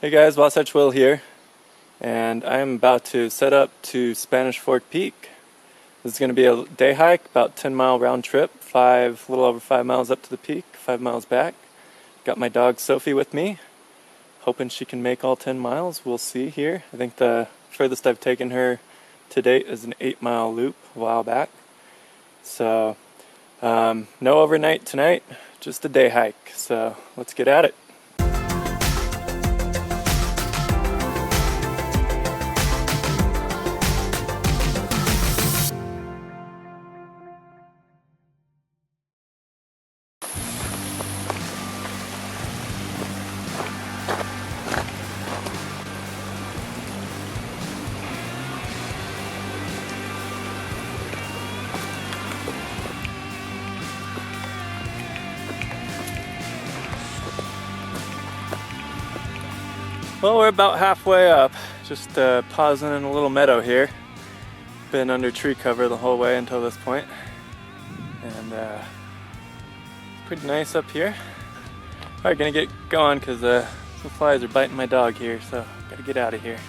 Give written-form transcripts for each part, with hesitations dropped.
Hey guys, Wasatch Will here, and I'm about to set up to Spanish Fork Peak. This is going to be a day hike, about 10-mile round trip, a little over 5 miles up to the peak, 5 miles back. Got my dog Sophie with me, hoping she can make all 10 miles. We'll see here. I think the furthest I've taken her to date is an 8-mile loop a while back. So, no overnight tonight, just a day hike. So, let's get at it. Well, we're about halfway up, just pausing in a little meadow here. Been under tree cover the whole way until this point, and pretty nice up here. Alright, gonna get going because some flies are biting my dog here, so gotta get out of here.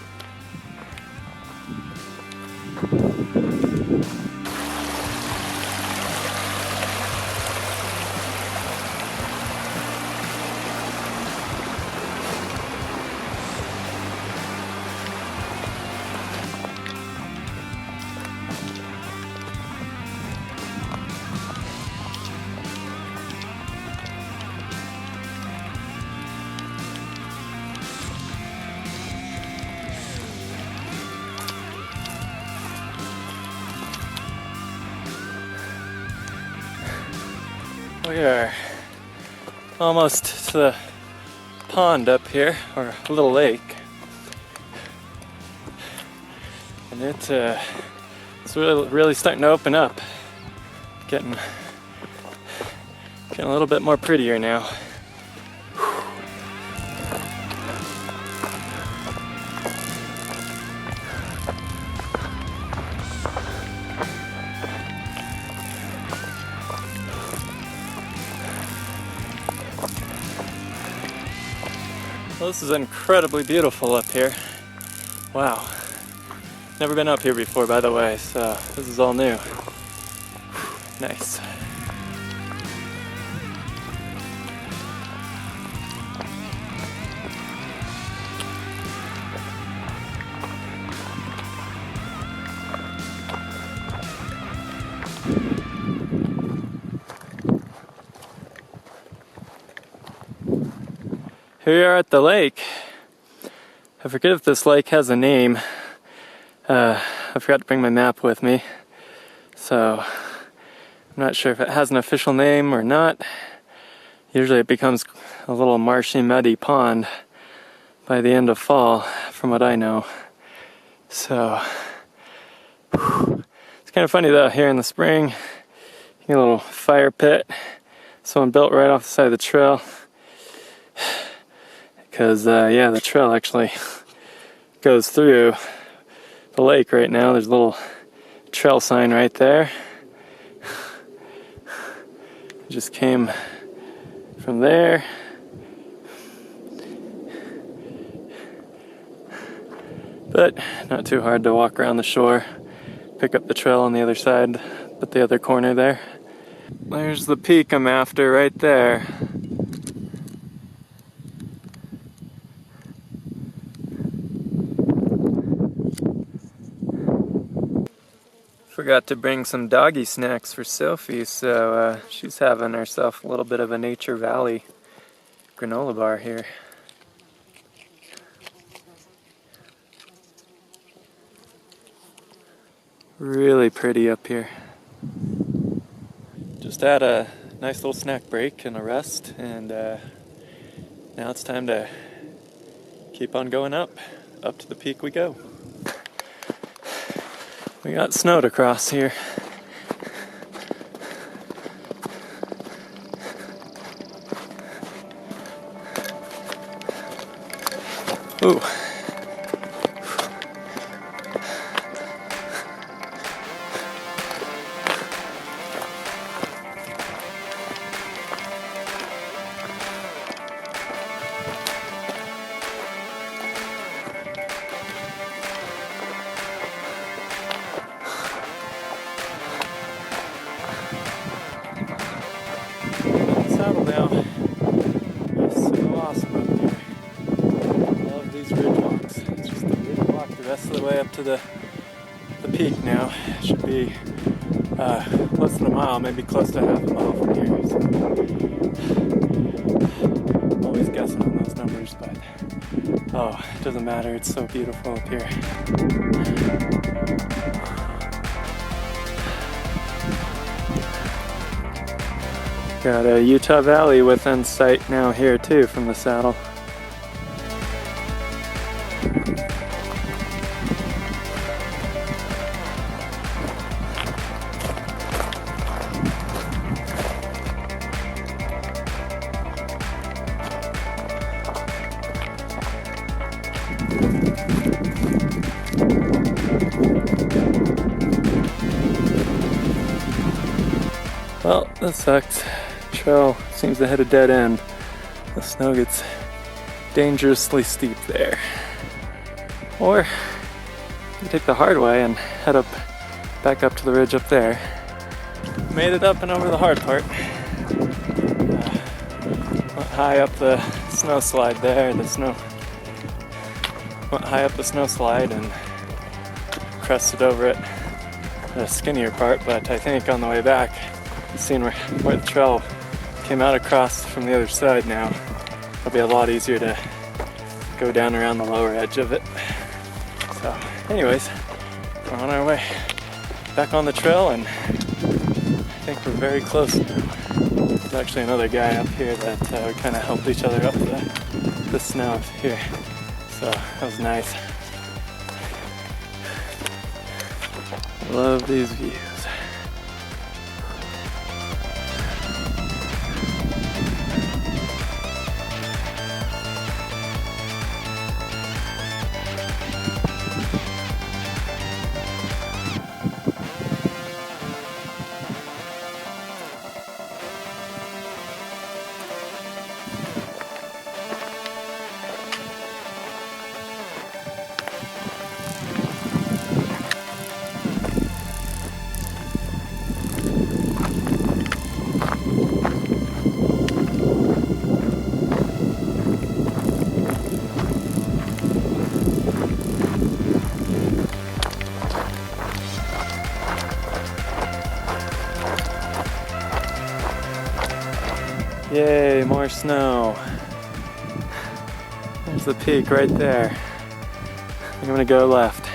We are almost to the pond up here, or a little lake, and it's really starting to open up, getting a little bit more prettier now. Well, this is incredibly beautiful up here. Wow. Never been up here before, by the way, so this is all new. Nice. Here we are at the lake. I forget if this lake has a name. I forgot to bring my map with me, so I'm not sure if it has an official name or not. Usually it becomes a little marshy, muddy pond by the end of fall, from what I know. So, it's kind of funny though, here in the spring, you get a little fire pit someone built right off the side of the trail. Because, yeah, the trail actually goes through the lake right now. There's a little trail sign right there. It just came from there. But not too hard to walk around the shore, pick up the trail on the other side, but the other corner there. There's the peak I'm after right there. Forgot to bring some doggy snacks for Sophie, so she's having herself a little bit of a Nature Valley granola bar here. Really pretty up here. Just had a nice little snack break and a rest, and now it's time to keep on going up. Up to the peak we go. We got snow to cross here. Ooh. trail now. It's so awesome up here. I love these ridge walks. It's just a ridge walk the rest of the way up to the peak now. It should be less than a mile, maybe close to half a mile from here. So, always guessing on those numbers, but oh, it doesn't matter. It's so beautiful up here. Got a Utah Valley within sight now here too from the saddle. Well, that sucks. Trail seems to hit a dead end. The snow gets dangerously steep there. Or you take the hard way and head back up to the ridge up there. Made it up and over the hard part. Went high up the snow slide there. Went high up the snow slide and crested over it. The skinnier part, but I think on the way back, seeing where the trail came out across from the other side now, it'll be a lot easier to go down around the lower edge of it. So anyways, we're on our way back on the trail, and I think we're very close now. There's actually another guy up here that we kind of helped each other up the snow here, so that was nice. Love these views. Yay, more snow. There's the peak right there. I'm gonna go left.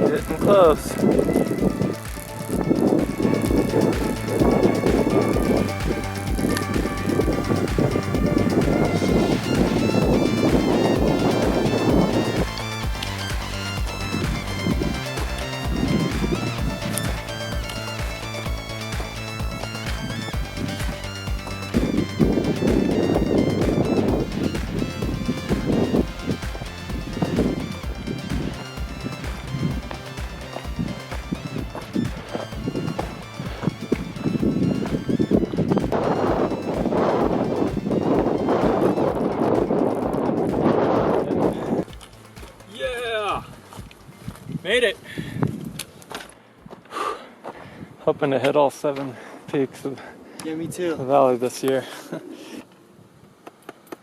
Getting close. Made it! Hoping to hit all 7 peaks of me too. the valley this year.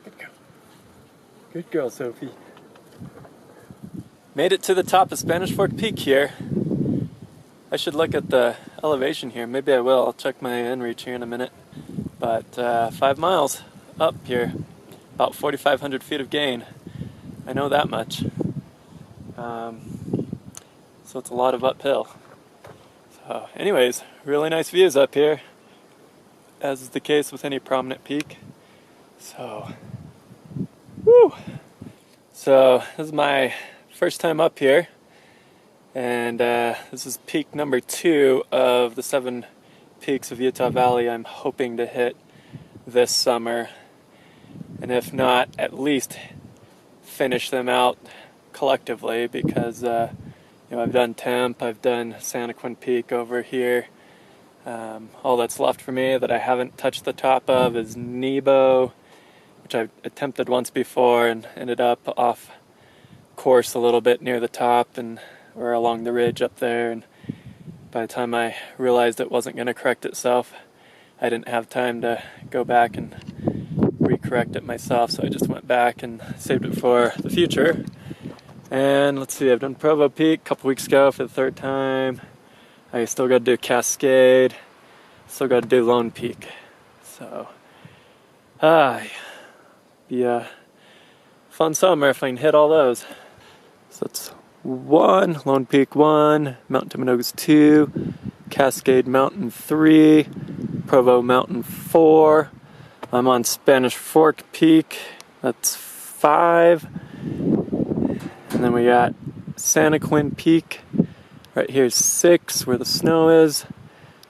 Good girl. Good girl, Sophie. Made it to the top of Spanish Fork Peak here. I should look at the elevation here. Maybe I will. I'll check my inReach here in a minute. But 5 miles up here. About 4,500 feet of gain. I know that much. So it's a lot of uphill. So anyways, really nice views up here, as is the case with any prominent peak. So, woo! So this is my first time up here, and this is peak number 2 of the 7 peaks of Utah Valley I'm hoping to hit this summer, and if not, at least finish them out collectively, because I've done Temp, I've done Santaquin Peak over here. All that's left for me that I haven't touched the top of is Nebo, which I've attempted once before and ended up off course a little bit near the top, and or along the ridge up there, and by the time I realized it wasn't going to correct itself, I didn't have time to go back and recorrect it myself, so I just went back and saved it for the future. And let's see, I've done Provo Peak a couple weeks ago for the third time. I still got to do Cascade, still got to do Lone Peak. So, be a fun summer if I can hit all those. So that's 1, Lone Peak 1, Mount Timpanogos 2, Cascade Mountain 3, Provo Mountain 4. I'm on Spanish Fork Peak, that's 5. And then we got Santaquin Peak, right here is 6, where the snow is,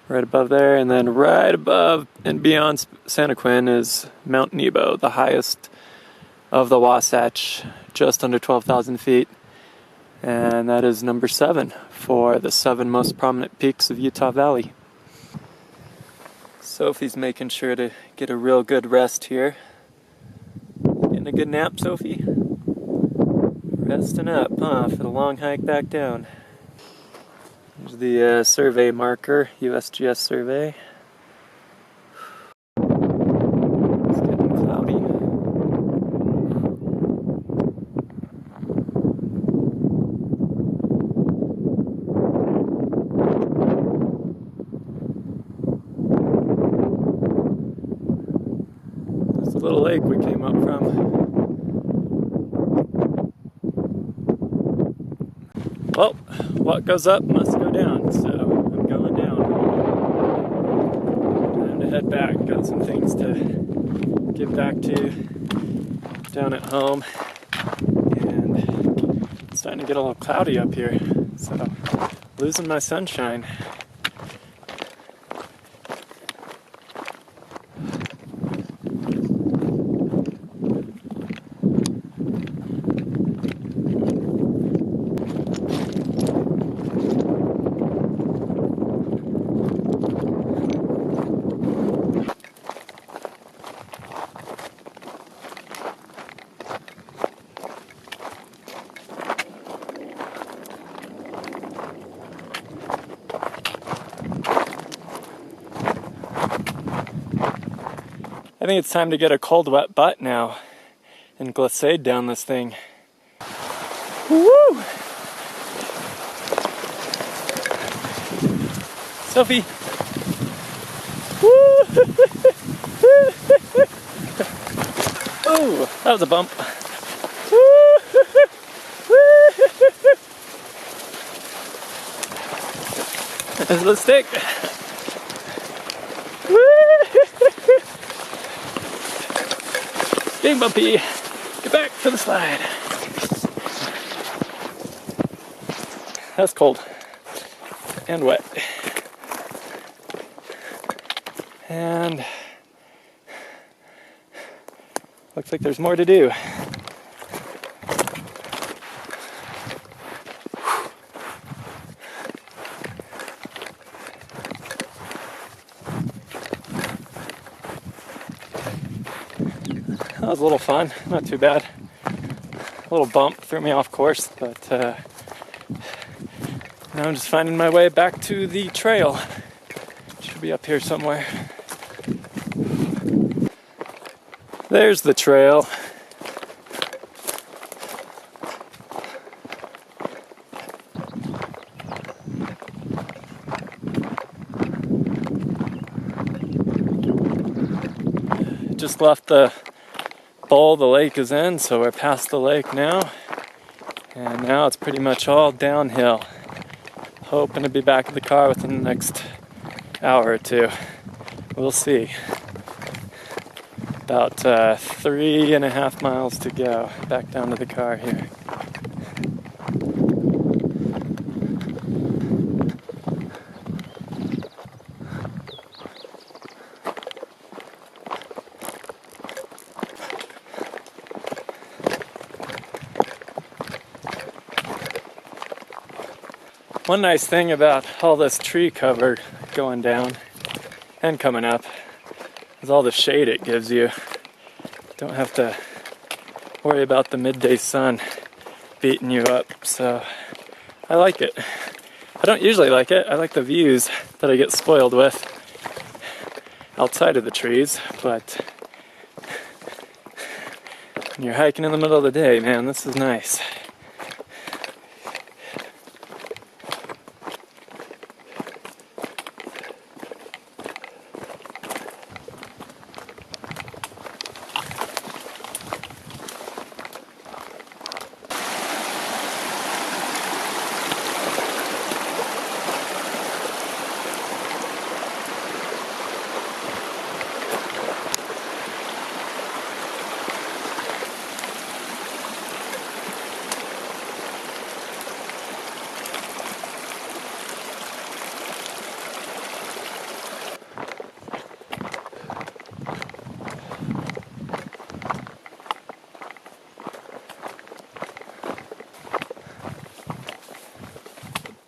right above there. And then right above and beyond Santaquin is Mount Nebo, the highest of the Wasatch, just under 12,000 feet. And that is number 7 for the 7 most prominent peaks of Utah Valley. Sophie's making sure to get a real good rest here. Getting a good nap, Sophie? Resting up, huh, for the long hike back down. There's the survey marker, USGS survey. It's getting cloudy. There's a little lake we came up from. Well, what goes up must go down, so I'm going down. Time to head back. Got some things to get back to down at home. And it's starting to get a little cloudy up here, so losing my sunshine. I think it's time to get a cold, wet butt now and glissade down this thing. Woo! Sophie! Woo! Oh, that was a bump. There's the stick. Getting bumpy. Get back to the slide. That's cold and wet. And looks like there's more to do. That was a little fun, not too bad. A little bump threw me off course, but now I'm just finding my way back to the trail. Should be up here somewhere. There's the trail. Just left the bowl the lake is in, so we're past the lake now. And now it's pretty much all downhill. Hoping to be back at the car within the next hour or 2. We'll see. About 3.5 miles to go back down to the car here. One nice thing about all this tree cover going down and coming up is all the shade it gives you. Don't have to worry about the midday sun beating you up, so I like it. I don't usually like it. I like the views that I get spoiled with outside of the trees, but when you're hiking in the middle of the day, man, this is nice.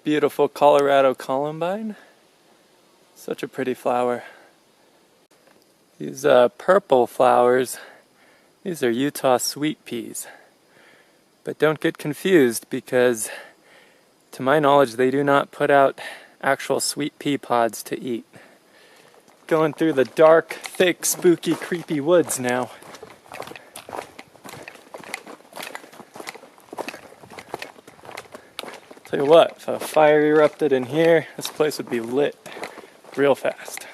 Beautiful Colorado columbine. Such a pretty flower. These purple flowers, these are Utah sweet peas. But don't get confused because, to my knowledge, they do not put out actual sweet pea pods to eat. Going through the dark, thick, spooky, creepy woods now. Tell you what, if a fire erupted in here, this place would be lit real fast.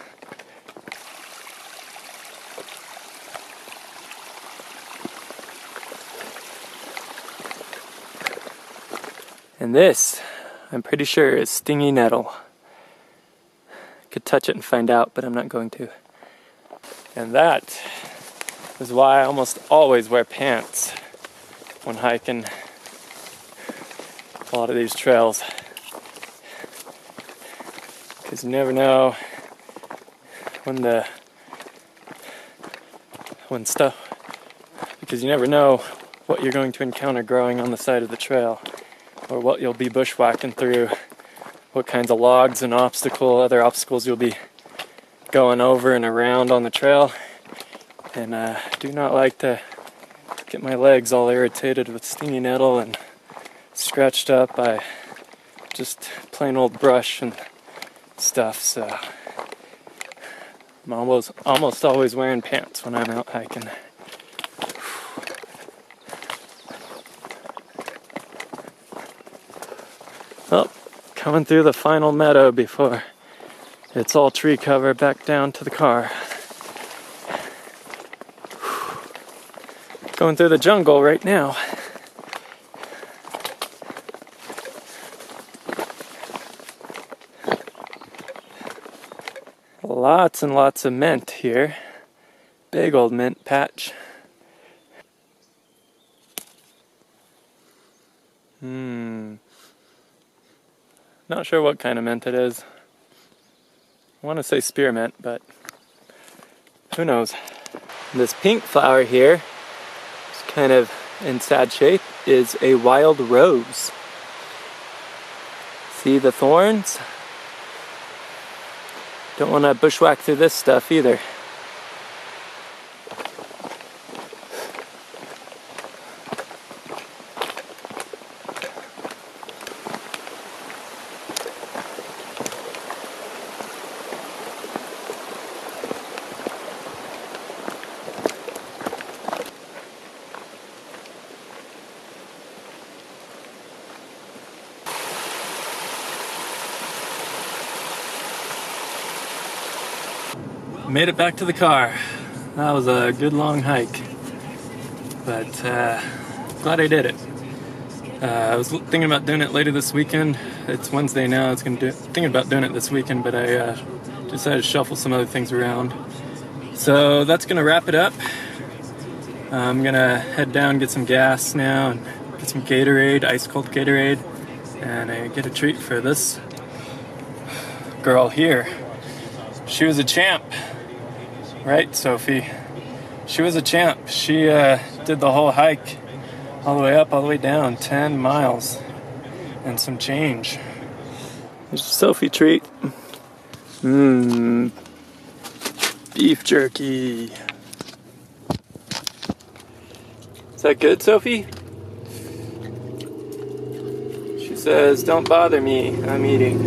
And this, I'm pretty sure, is stingy nettle. Could touch it and find out, but I'm not going to. And that is why I almost always wear pants when hiking a lot of these trails, because you never know because you never know what you're going to encounter growing on the side of the trail, or what you'll be bushwhacking through, what kinds of logs and other obstacles you'll be going over and around on the trail. And I do not like to get my legs all irritated with stingy nettle and scratched up by just plain old brush and stuff, so I'm almost always wearing pants when I'm out hiking. Well, coming through the final meadow before it's all tree cover back down to the car. Going through the jungle right now. Lots and lots of mint here. Big old mint patch. Not sure what kind of mint it is. I want to say spearmint, but who knows. This pink flower here, it's kind of in sad shape, is a wild rose. See the thorns? Don't want to bushwhack through this stuff either. Made it back to the car. That was a good long hike, but glad I did it. I was thinking about doing it later this weekend. It's Wednesday now. I was thinking about doing it this weekend, but I decided to shuffle some other things around. So that's gonna wrap it up. I'm gonna head down, get some gas now, and get some Gatorade, ice cold Gatorade, and I get a treat for this girl here. She was a champ. Right, Sophie? She was a champ. She did the whole hike, all the way up, all the way down, 10 miles and some change. There's a Sophie treat. Beef jerky. Is that good, Sophie? She's says, "Don't bother me, I'm eating."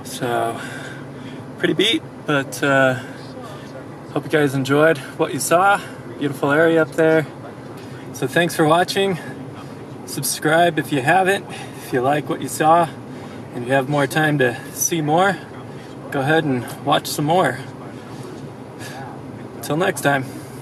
So, pretty beat, but hope you guys enjoyed what you saw. Beautiful area up there. So thanks for watching. Subscribe if you haven't, if you like what you saw, and if you have more time to see more, go ahead and watch some more. Till next time.